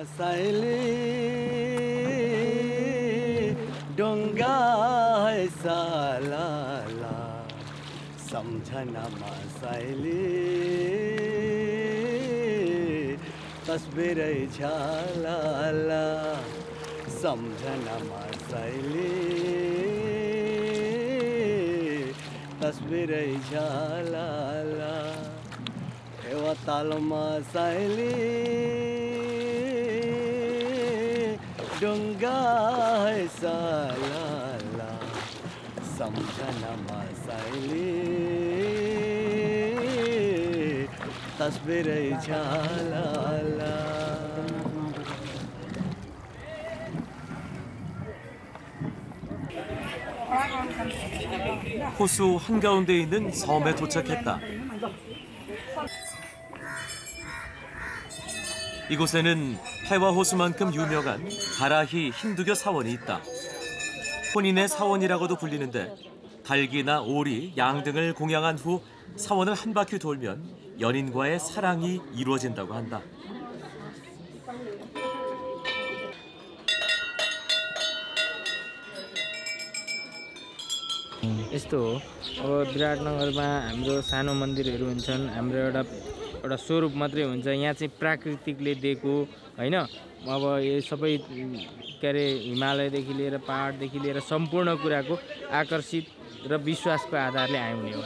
साइली डोंगा है सालाला समझना साइली तस्बिर झालाला समझना साइली तस्बिर झालाला एवा तालमा साइली डोंगा है सालाला समझना साइली तस्बिर झालाला 호수 한가운데 있는 섬에 도착했다. 이곳에는 해와 호수만큼 유명한 바라히 힌두교 사원이 있다. 혼인의 사원이라고도 불리는데 닭이나 오리, 양 등을 공양한 후 사원을 한 바퀴 돌면 연인과의 사랑이 이루어진다고 한다. यस्तो हो अब विराटनगरमा हाम्रो सानो मन्दिरहरू हुन्छन् हाम्रो एउटा स्वरूप मात्रै हुन्छ यहाँ चाहिँ प्राकृतिकले दिएको हैन अब यो सबै के अरे हिमालयदेखि लिएर पहाडदेखि लिएर सम्पूर्ण कुराको आकर्षित र विश्वासको आधारले आउने हो